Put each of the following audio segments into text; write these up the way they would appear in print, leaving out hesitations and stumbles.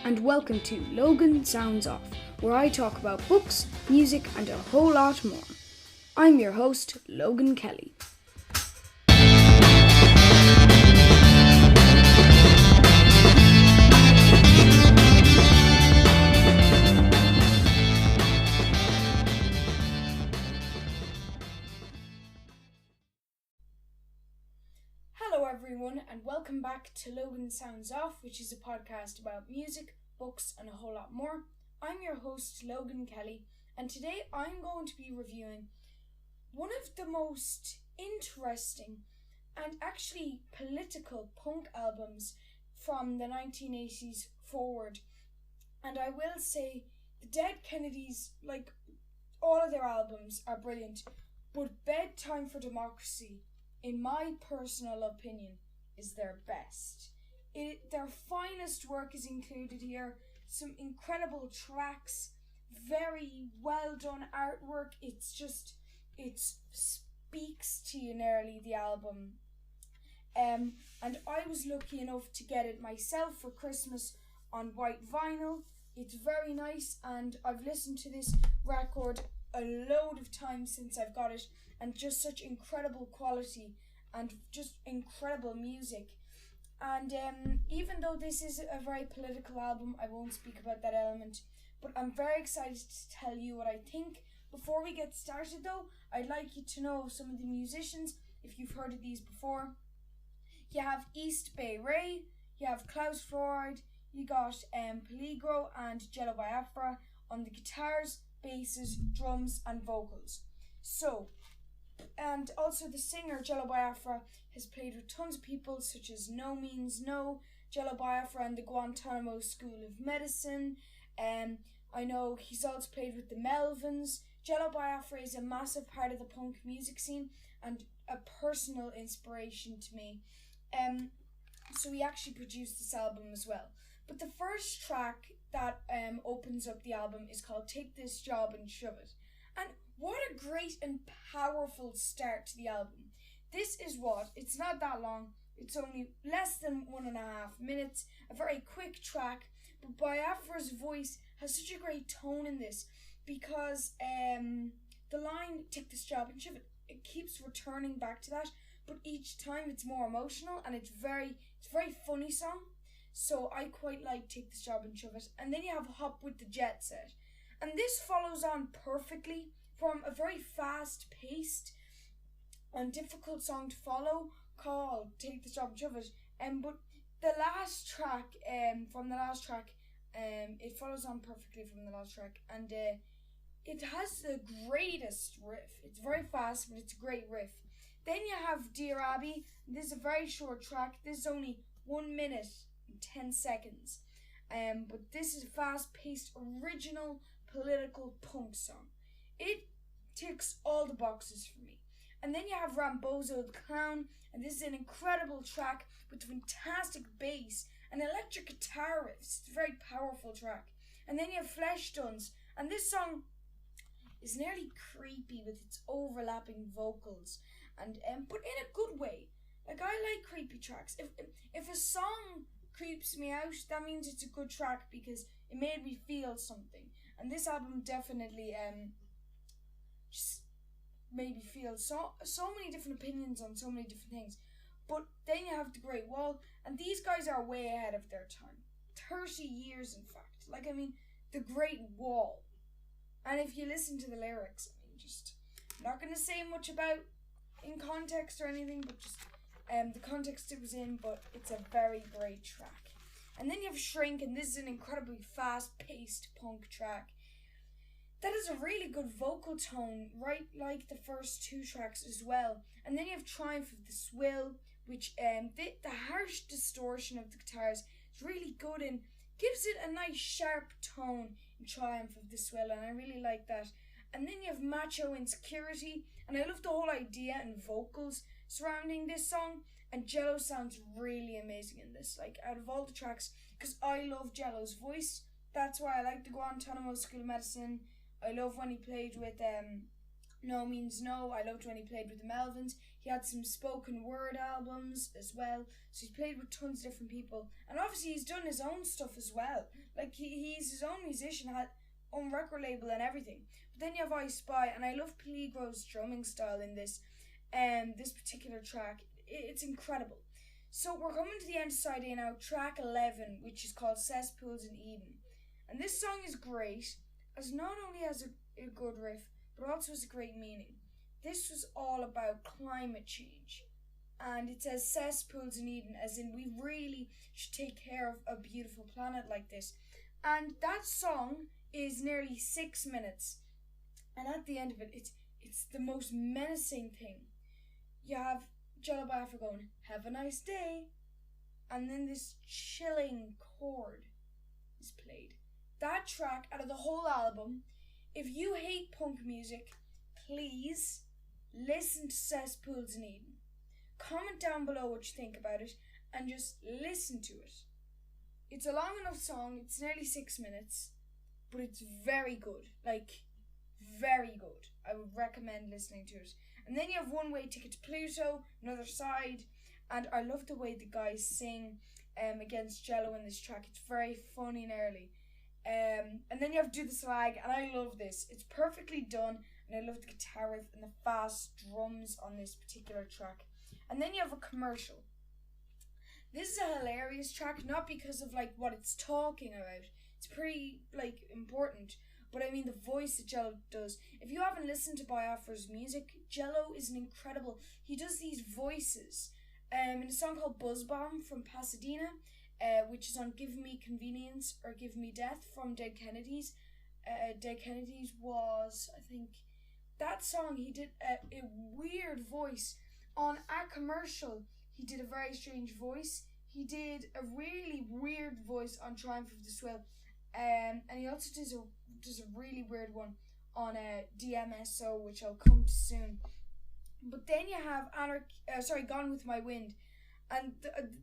and welcome to Logan Sounds Off, where I talk about books, music, and a whole lot more. I'm your host, Logan Kelly. Hello everyone, and welcome back to Logan Sounds Off, which is a podcast about music, books, and a whole lot more. I'm your host, Logan Kelly, and today I'm going to be reviewing one of the most interesting and actually political punk albums from the 1980s forward. And I will say the Dead Kennedys, like all of their albums, are brilliant, but Bedtime for Democracy, in my personal opinion, is their best. Their finest work is included here. Some incredible tracks, very well done artwork. It speaks to you nearly, the album. And I was lucky enough to get it myself for Christmas on white vinyl. It's very nice, and I've listened to this record a load of times since I've got it, and just such incredible quality and just incredible music. And even though this is a very political album, I won't speak about that element, but I'm very excited to tell you what I think. Before we get started though, I'd like you to know some of the musicians, if you've heard of these before. You have East Bay Ray, you have Klaus Freud, you got Peligro and Jello Biafra on the guitars, basses, drums and vocals. And also the singer Jello Biafra has played with tons of people such as No Means No, Jello Biafra and the Guantanamo School of Medicine. I know he's also played with the Melvins. Jello Biafra is a massive part of the punk music scene and a personal inspiration to me. So he actually produced this album as well. But the first track that opens up the album is called Take This Job and Shove It. And what a great and powerful start to the album. It's not that long. It's only less than 1.5 minutes. A very quick track. But Biafra's voice has such a great tone in this, because the line, take this job and shove it, it keeps returning back to that. But each time it's more emotional, and it's a very funny song. So I quite like Take This Job and Shove It. And then you have Hop with the Jet Set. And this follows on perfectly from a very fast-paced and difficult song to follow called Take This Job and Shove It. But the last track, it follows on perfectly from the last track, and it has the greatest riff. It's very fast, but it's a great riff. Then you have Dear Abby. This is a very short track. This is only 1 minute and 10 seconds. But this is a fast-paced, original, political punk song. It ticks all the boxes for me. And then you have Rambozo the Clown, and this is an incredible track with fantastic bass and electric guitar riffs. It's a very powerful track. And then you have Flesh Tones, and this song is nearly creepy with its overlapping vocals, and but in a good way. Like, I like creepy tracks. If a song creeps me out, that means it's a good track because it made me feel something. And this album definitely just made me feel so many different opinions on so many different things. But then you have The Great Wall, and these guys are way ahead of their time. 30 years, in fact. The Great Wall. And if you listen to the lyrics, I'm not going to say much about in context or anything, but just the context it was in, but it's a very great track. And then you have Shrink, and this is an incredibly fast-paced punk track that has a really good vocal tone, right like the first two tracks as well. And then you have Triumph of the Swill, which the harsh distortion of the guitars is really good and gives it a nice sharp tone in Triumph of the Swill, and I really like that. And then you have Macho Insecurity, and I love the whole idea and vocals surrounding this song, and Jello sounds really amazing in this, like out of all the tracks, because I love Jello's voice. That's why I like the Guantanamo School of Medicine. I love when he played with No Means No. I loved when he played with the Melvins. He had some spoken word albums as well. So he's played with tons of different people. And obviously he's done his own stuff as well. Like he's his own musician, had own record label and everything. But then you have I Spy, and I love Peligro's drumming style in this particular track. It's incredible. So we're coming to the end of side A now, track 11, which is called Cesspools in Eden. And this song is great, as not only has a good riff, but also has a great meaning. This was all about climate change. And it says cesspools in Eden, as in we really should take care of a beautiful planet like this. And that song is nearly 6 minutes. And at the end of it, it's the most menacing thing. You have Jello Biafra going, "Have a nice day." And then this chilling chord is played. That track, out of the whole album, if you hate punk music, please listen to Cesspools in Eden. Comment down below what you think about it and just listen to it. It's a long enough song, it's nearly 6 minutes, but it's very good. Like, very good. I would recommend listening to it. And then you have One Way Ticket to Pluto, Another Side, and I love the way the guys sing against Jello in this track. It's very funny and early. And then you have Do the Slag, and I love this. It's perfectly done, and I love the guitar riff and the fast drums on this particular track. And then you have a commercial. This is a hilarious track, not because of like what it's talking about. It's pretty like important, but I mean the voice that Jello does. If you haven't listened to Biafra's music, Jello is an incredible. He does these voices. In a song called Buzz Bomb from Pasadena, which is on Give Me Convenience or Give Me Death from Dead Kennedys. Dead Kennedys was, I think, that song. He did a weird voice. On a commercial, he did a very strange voice. He did a really weird voice on Triumph of the Swill. And he also does a really weird one on DMSO, which I'll come to soon. But then you have Gone With My Wind. And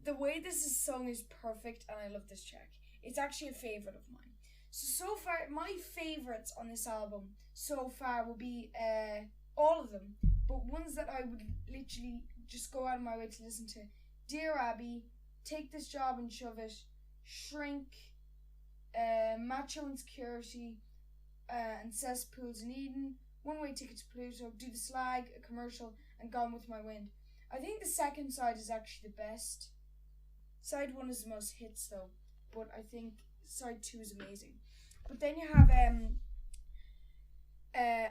the way this is sung is perfect, and I love this track. It's actually a favourite of mine. So far, my favourites on this album so far will be all of them, but ones that I would literally just go out of my way to listen to: Dear Abby, Take This Job and Shove It, Shrink, Macho Insecurity, and Cesspools in Eden, One Way Ticket to Pluto, Do the Slag, a commercial, and Gone With My Wind. I think the second side is actually the best. Side 1 is the most hits though, but I think side 2 is amazing. But then you have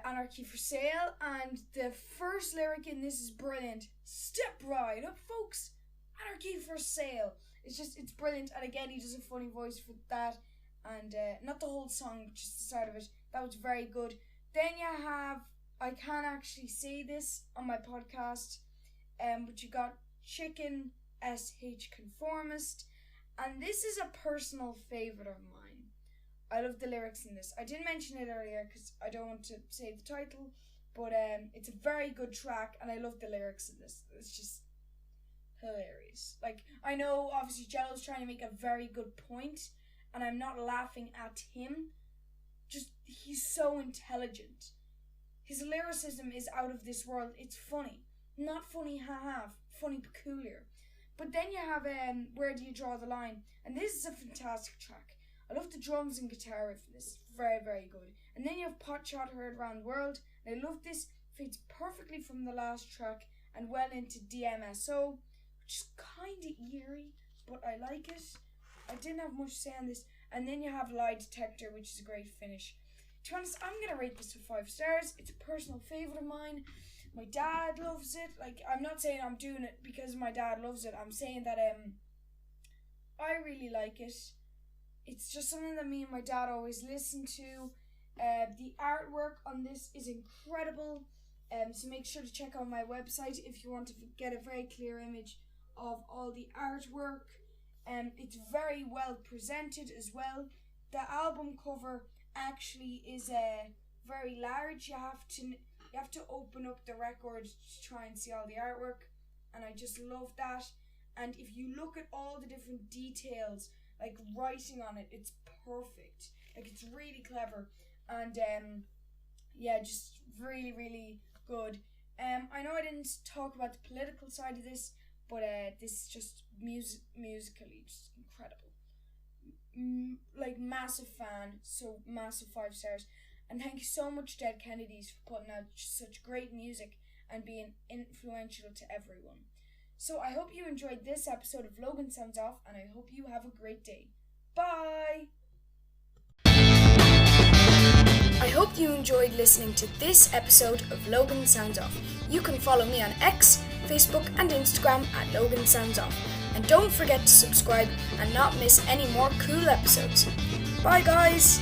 Anarchy for Sale, and the first lyric in this is brilliant. Step right up, folks. Anarchy for Sale. It's brilliant, and again he does a funny voice for that, and not the whole song, but just the start of it. That was very good. Then you have, I can't actually say this on my podcast, but you got Chicken SH Conformist, and this is a personal favourite of mine. I love the lyrics in this. I didn't mention it earlier because I don't want to say the title, but it's a very good track, and I love the lyrics in this. It's just hilarious. Like, I know obviously Jello's trying to make a very good point, and I'm not laughing at him. Just, he's so intelligent. His lyricism is out of this world. It's funny. Not funny, haha, funny peculiar. But then you have Where Do You Draw the Line? And this is a fantastic track. I love the drums and guitar riff in this. Very, very good. And then you have Pot Shot Heard Around the World. And I love this. Fits perfectly from the last track and well into DMSO, which is kind of eerie, but I like it. I didn't have much to say on this. And then you have Lie Detector, which is a great finish. To be honest, I'm going to rate this with 5 stars. It's a personal favourite of mine. My dad loves it. Like, I'm not saying I'm doing it because my dad loves it. I'm saying that I really like it. It's just something that me and my dad always listen to. The artwork on this is incredible. So make sure to check out my website if you want to get a very clear image of all the artwork. It's very well presented as well. The album cover actually is very large. You have to open up the record to try and see all the artwork, and I just love that. And if you look at all the different details, like writing on it, it's perfect. Like, it's really clever. And yeah, just really, really good. I know I didn't talk about the political side of this, but this is just musically just incredible. Like massive fan, so massive 5 stars. And thank you so much, Dead Kennedys, for putting out such great music and being influential to everyone. So I hope you enjoyed this episode of Logan Sounds Off, and I hope you have a great day. Bye! I hope you enjoyed listening to this episode of Logan Sounds Off. You can follow me on X, Facebook and Instagram at Logan Sounds Off. And don't forget to subscribe and not miss any more cool episodes. Bye guys!